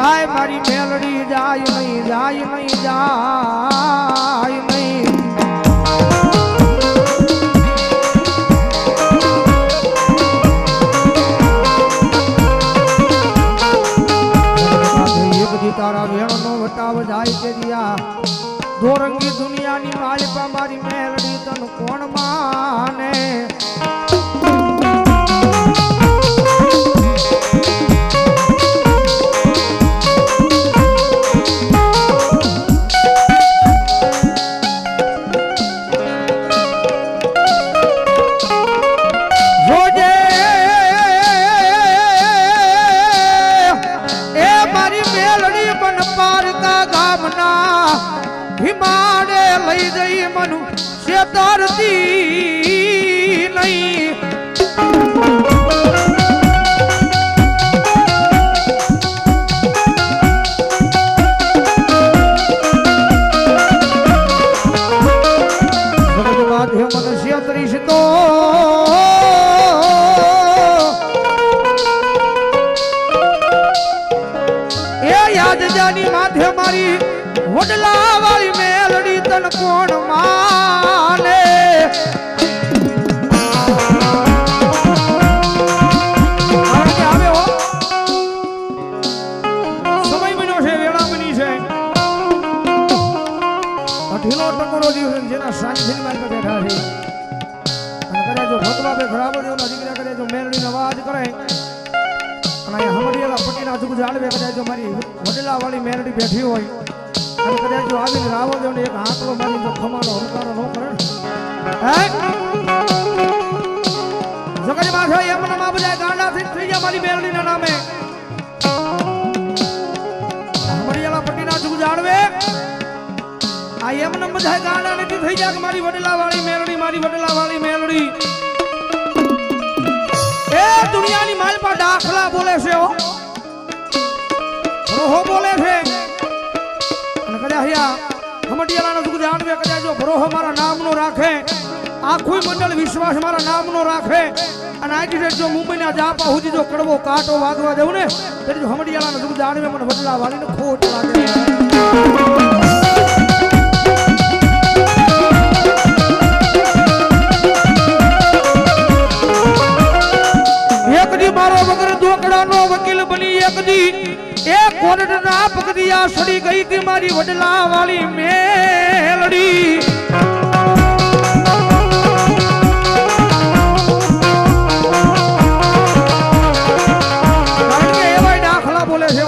आय मारी मेलड़ी जाय नहीं जाय नहीं जाय नहीं तारा वेण नो वटाव जाय के दिया दो रंगी दुनिया नी मालिपा मारी मेलड़ी तन कोण माने हिमाड़े लई गई मनु से तरती नहीं माध्यम मनुष्य तरीसतो ये याद जानी माध्यम मारी वडला वाली मेलड़ी तन कोण माने आवे हो समय बनो छे वेळा बनी छे अठीलो टकोरो जीव जेना सांझी मार के बैठा छे અને કરે જો ભગવા બે ખરાબ જો ના દીકરા કરે જો મેલડી નો અવાજ કરે અને હમડીલા પટીના જુગ જાળવે કરે જો મારી વડલા વાળી મેલડી બેઠી હોય कदाच जो आवी रावो जो एक हाथलो मारी जो खमानो हंकारो नो करे हैं जगत माथो यमन मा बजाय गांडा થઈ ગયા મારી મેલડી ના નામે હમડીલા પટીના જુગ જાળવે આ यमन બજાય ગાંડા નથી થઈ ગયા કે મારી વડલા વાળી મેલડી એ દુનિયાની માલપા દાખલા બોલે છે હો રોહો બોલે છે हमटियाला दुख जानवे कदा जो भरोहो मारा नाम नो राखे आखुई मंडल विश्वास मारा नाम नो राखे અને આજી જો મુંબઈ ના જાપા હુજી જો કડવો કાટો વાગવા દેવ ને તેરી જો हमटियाला दुख जानवे મને વડલા વાળી ને ખોટ લાગે એક દી મારો વગર દોકડા નો વકીલ બની એક દી एक कोरट ना पकड़िया सड़ी गई थी मारी वडला वाली मेलड़ी दाखला बोले छे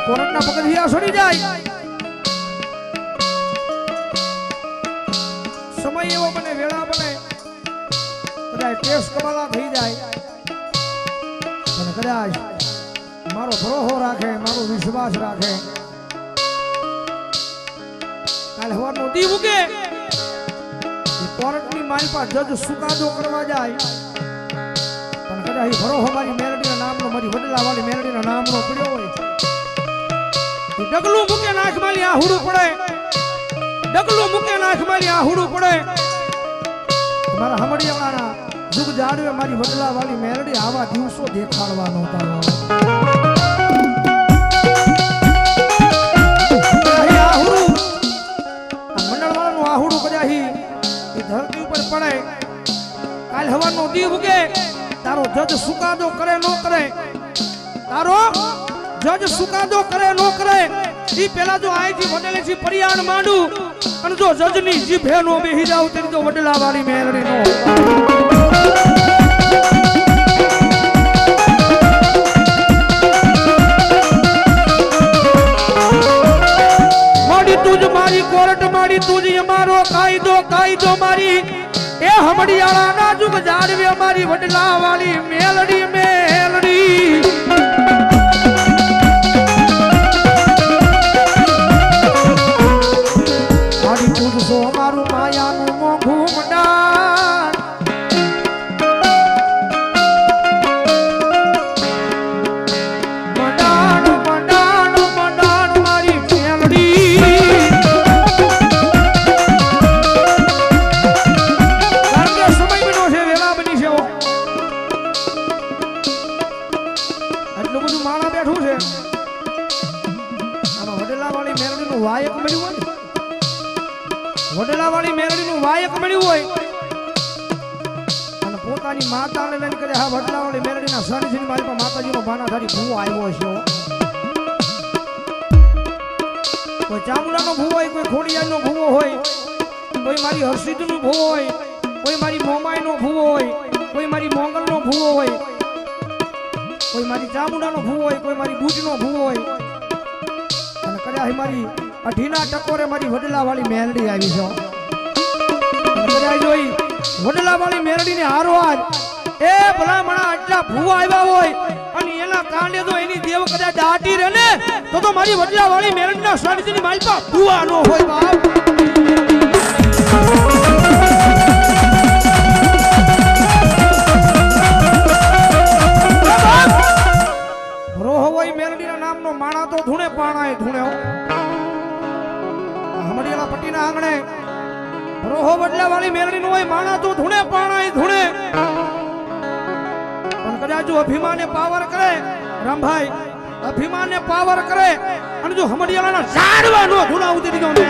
कोरट ना पकड़िया सड़ी जाए समय एवो बने वेला बने कदाच केस कबाला थई जाए कदाच मारो भरोहो राखे मारो विश्वास राखे काल हवारनो दी उगे कोर्टनी मारी पास जज सुकादो करवा जाय पण कदाच भरोहो मारी मेलडी ना नामनो मारी वडला वाली मेलडी ना नामनो पड्यो होय डगलू मुके नाख माली आहुडू पड़े डगलू मुके नाख माली आहुडू पड़े मारा हमडियावाना जुग जाड़वे मारी वडला वाली मेलडी आवा दिवसो देखाड़वानो तारो आहुडू मंडल वाळानु आहुडू कदाही ई धरती ऊपर पड़े काल हवानो दी उगे तारो जज सुकादो करे नो करे तारो जज सुकादो करे नो करे ई पेला जो आईजी वडले छी परियाण मांडू अन जो जजनी जीभे नो बेही जाऊ तेरी जो वडला वाली मेलडी नो मारी तुझ मारी कोर्ट मारी तुझ मारो कायदो मारी ए हमडियाला ना जुग जाड़वे मारी वडला वाली मेलडी શું છે આમાં વડલા વાળી મેરડીનું વાયક મળ્યું હોય વડલા વાળી મેરડીનું વાયક મળ્યું હોય અને પોતાની માતાને લઈને કરે હા વડલા વાળી મેરડીના સાનિધ્યની મારી પાસે માતાજીનો ભાનાધારી ભૂવો આવ્યો છે કોઈ ચામુંડાનો ભૂવો હોય કોઈ ખોડિયારનો ભૂવો હોય કોઈ મારી હર્ષિદનો ભૂવો હોય કોઈ મારી મોમાઈનો ભૂવો હોય કોઈ મારી મોંગલનો ભૂવો હોય કોઈ મારી ચામુંડાનો ભૂવો હોય કોઈ મારી બુજનો ભૂવો હોય અને કદાચ મારી અઢીના ટકોરે મારી વડલા વાળી મેરડી આવી છે કદાચ જોઈ વડલા વાળી મેરડીને હારવાર એ ભલામણા આટલા ભૂવા આવ્યા હોય અને એના કાંડે તો એની દેવ કદાચ દાટી રહે ને તો મારી વડલા વાળી મેરડીના સાનિધ્યની માલપા ભૂવા નો હોય બાપ મેરડીના નામનો માણા તો ધૂણે પાણાય ધૂણે હમડિયાળા પટ્ટીના આંગણે રોહો વડલા વાળી મેરડીનો હોય માણા તો ધૂણે પાણાય ધૂણે પણ કદાચ જો અભિમાને પાવર કરે રામભાઈ અભિમાને પાવર કરે અને જો હમડિયાળાના ઝાડવા નો ધૂણા ઉતરી દીધો ને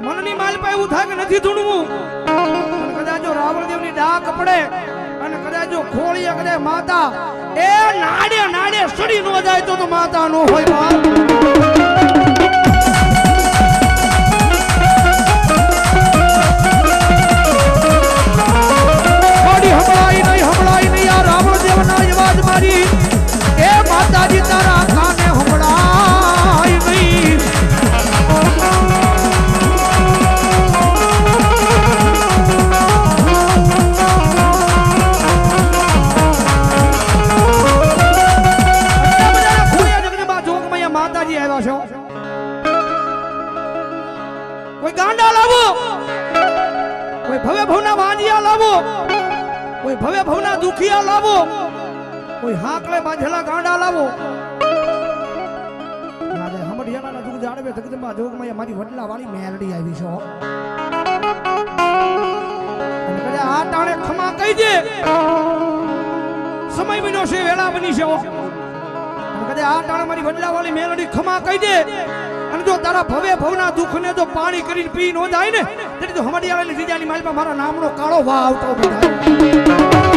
મનની માલ પા એવું થાય કે નથી ધૂણવું કદાચ જો રાવણદેવની ડાક પડે અને કદાચ જો ખોળીએ કદાચ માતા એ નાડે નાડે સડી નો જાય તો માતા નો હોય બાપ હમણાઈ નહીં આ રાવણદેવના અવાજ મારી એ માતાજી તારા કાને હમણાઈ નહીં કોઈ ગાંડા લાવો કોઈ ભવે ભવના વાંજિયા લાવો કોઈ ભવે ભવના દુખિયા લાવો કોઈ હાકલે બાંધેલા ગાંડા લાવો આજે હમડિયાના દુખ જાડવે જગદંબા જોગમાં મારી વડલા વાળી મેરડી આવી છે અને કદે આ ટાણે ખમા કહી દે સમય બન્યો છે વેલા બની છે અને કદે આ ટાણે મારી વડલા વાળી મેરડી ખમા કહી દે અને જો તારા ભવે ભવના દુઃખને જો પાણી કરીને પી નો જાય ને તેથી તો હમડિયાળાની જીજાની માલમાં મારા નામનો કાળો વાહ આવતો બધા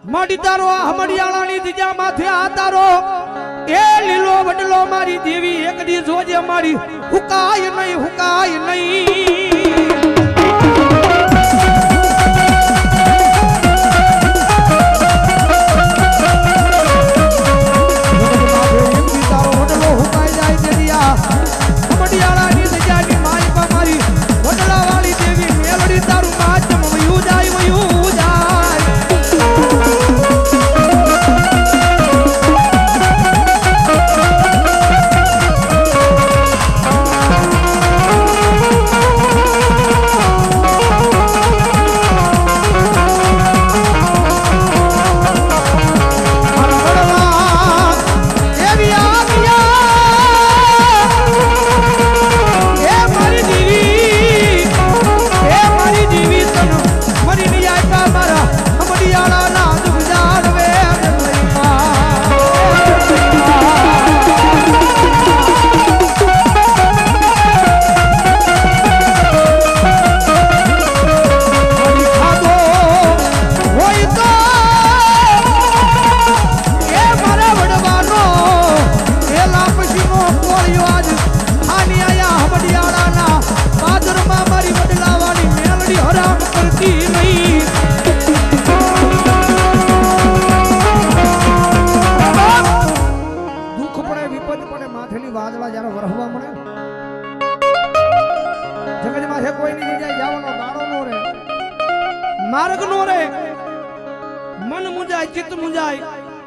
માડી તારો હમડિયાળાની દીજા માથે આ તારો એ લીલો વડલો મારી દેવી એક દી જોજે મારી હુકાય નહીં रे मन मुंजाय चित्त मुंजाय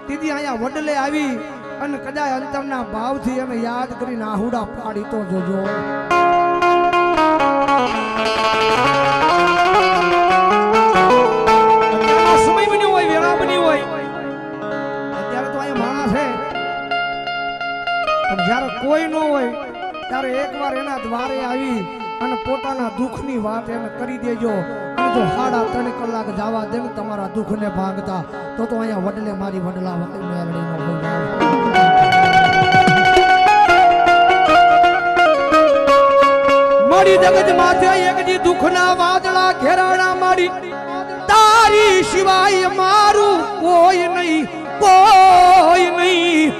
दीदी आया वडले आवी अन कदाय अंतरना भावथी अने याद करीने आहुડા પાડી તો જોજો સમય બન્યો હોય વેળા બની હોય અત્યારે તો અહીંયા માણસ છે પણ જ્યારે કોઈ ન હોય ત્યારે એકવાર એના દ્વારે આવી અને પોતાના દુઃખની વાત એને કરી દેજો અને જો 3.5 કલાક જવા દે ને તમારા દુઃખને ભાંગતા તો અહીંયા વડલે મારી વડલા વાળી મેલડી નો હોય મારી જગત માથે એકજી દુઃખના વાદળા ઘેરાણા મારી તારી સિવાય મારું કોઈ નહીં કોઈ નહીં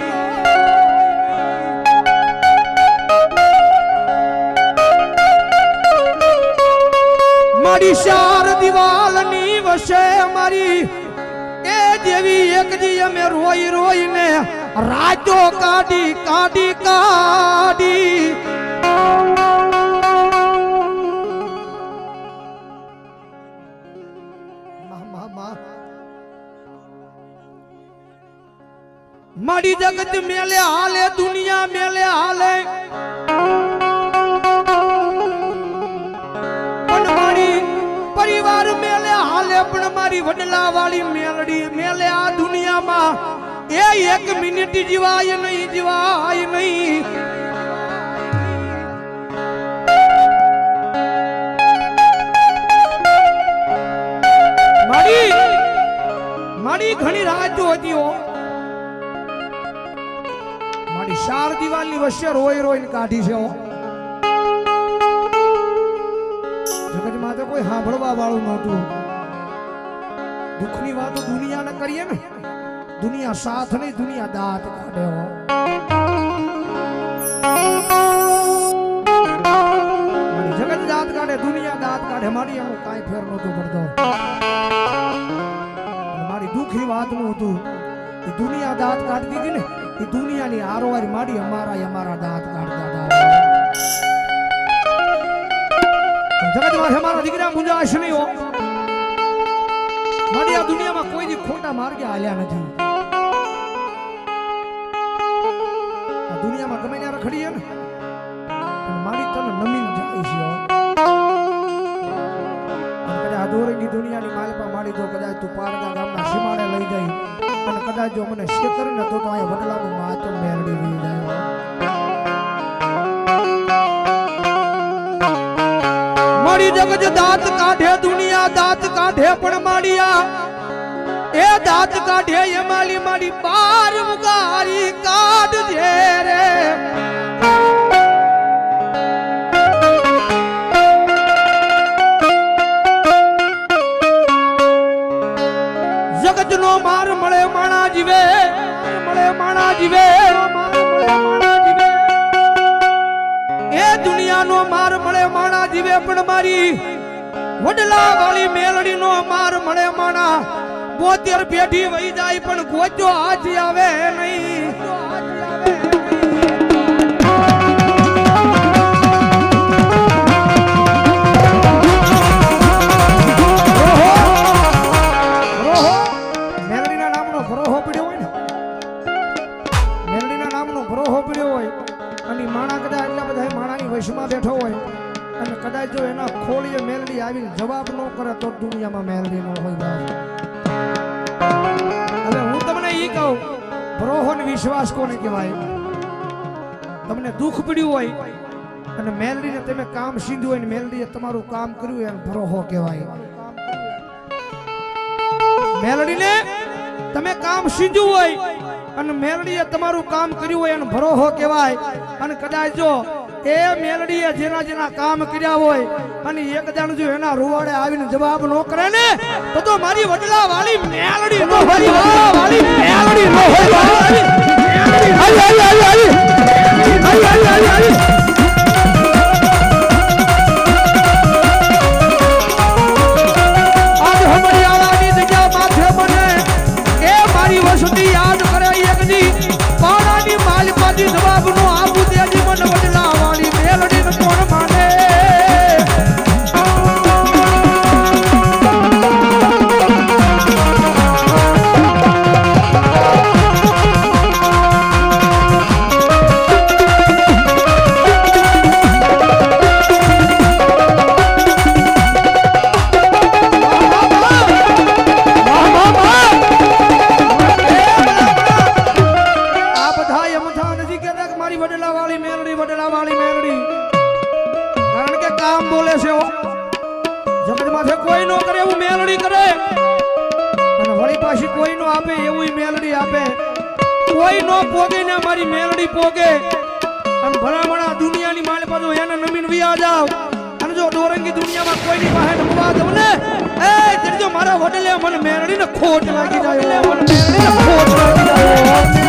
મારી ચાર દિવાલની વસે મારી એ દેવી એકજી અમે રોઈ રોઈને રાતો કાઢી કાઢી કાઢી મારી જગત મેલે હાલે દુનિયા મેલે હાલે પણ મારી પરિવાર મેલે હાલે પણ મારી વડલા વાળી મેલડી મેલે આ દુનિયામાં એ 1 મિનિટ જીવાય નહીં મારી ઘણી રાત હતી હો મારી 4 દિવાલની વચ્ચે રોઈ રોઈને કાઢી છે જગતમાં તો કોઈ સાંભળવા વાળું નહોતું દુઃખની વાતો દુનિયાને કરીએ ને દુનિયા સાથ નહીં દુનિયા દાંત કાઢે જગત દાંત કાઢે દુનિયા દાંત કાઢે મારી એનું કાંઈ ફેર નહોતું પડતો મારી દુઃખની વાતનું હતું એ દુનિયા દાંત કાઢતી હતી ને એ દુનિયાની આરોવારી માડી અમારા દાંત કાઢતા હતા જગતમાં અમારા દીકરા મુંજાશ નહીં હો માડી આ દુનિયામાં કોઈ દી ખોટા માર્ગે હાલ્યા નથી આ દુનિયામાં ગમે ત્યાં રખડીએ ને મારી તને નમીન જાય છે કદાચ દોરંગી દુનિયાની માલપા માડી દો કદાચ તું પારગા ગામના સીમાડે લઈ જાય અને કદાચ જો મને શેતર ને તો અહીંયા વડલાનું માતમ મેળવી લઈ જાય મારી જગત દાંત કાઢે દુનિયા દાંત કાઢે પણ માડિયા એ દાંત કાઢે એ માલી મારી બાર મુગારી કાઢજે રે જગત નો માર મળે માણા જીવે એ દુનિયાનો માર મળે માણા જીવે પણ મારી વડલા વાળી મેલડી નો માર મળે માણા 72 પેઢી વહી જાય પણ ગોચો હાથ આવે નહીં વશમાં બેઠો હોય અને કદાચ જો એના ખોળીએ મેલડી આવીને જવાબ ન કરે તો દુનિયામાં મેલડી ન હોય હવે હું તમને ઈ કહું ભરોહોનો વિશ્વાસ કોને કહેવાય તમને દુઃખ પડ્યું હોય અને મેલડીને તમે કામ સીધું હોય ને મેલડીએ તમારું કામ કર્યું એને ભરોહો કહેવાય મેલડીને તમે કામ સીધું હોય અને મેલડીએ તમારું કામ કર્યું હોય એને ભરોહો કહેવાય અને કદાચ જો એ મેલડીએ જેના જેના કામ કર્યા હોય અને એક દાણ જો એના રૂવાડે આવીને જવાબ ન કરે ને તો મારી વડલા વાળી મેલડી નો હોય વાળી મેલડી નો હોય આજ હમણી આવાની જગ્યા માથે બને એ મારી વસતી યાદ કરે એકજી પાણાની માલપાથી જવાબ નો આપું તેજી મને વડલા વાળી મેલડી ને કોણ માને પાછી કોઈ નો આપે એવું મેલડી આપે કોઈ નો પોગે ને મારી મેલડી પોગે અને ભલામણા દુનિયાની માલ પાછો એને નમીન વિયા જાવ અને જો દોરંગી દુનિયામાં કોઈની પાસે નમવા દઉં ને એ કરજો મારા વડલે મને મેલડીને ખોટ લાગી જાય મને મેલડીને ખોટ લાગી જાય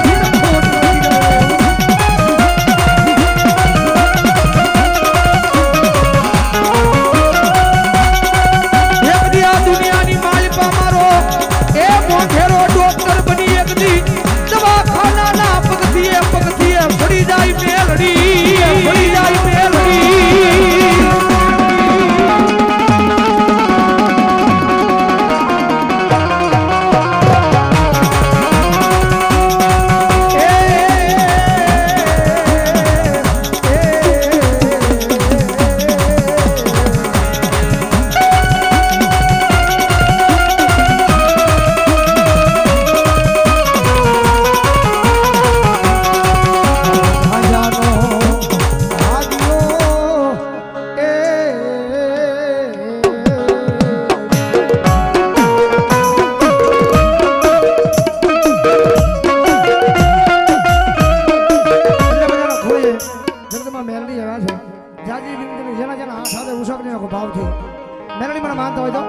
મેલડી મને માનતા હોય તો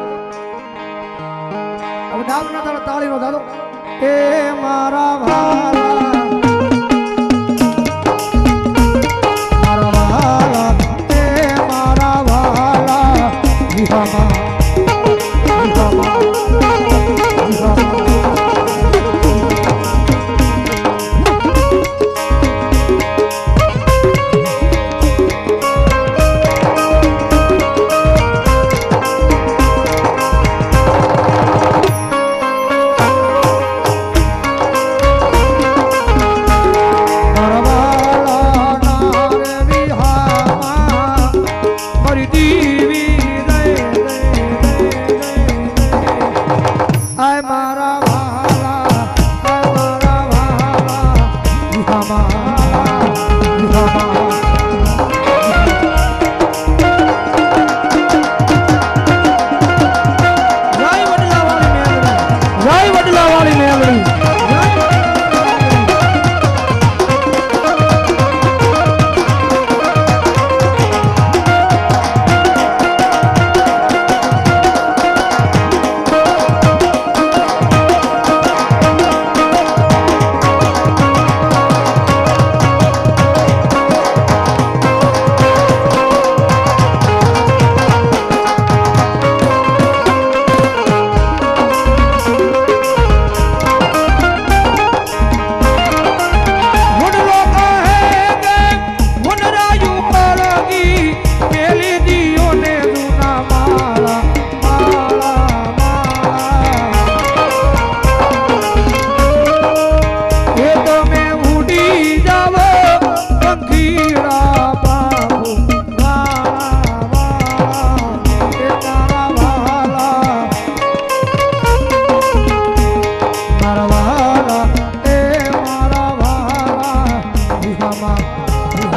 હવે ડાબ ના તાળો તાળી નો દાદો એ મારા વાલા એ મારા વાલા વિહામા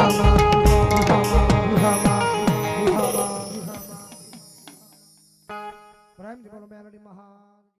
Mama,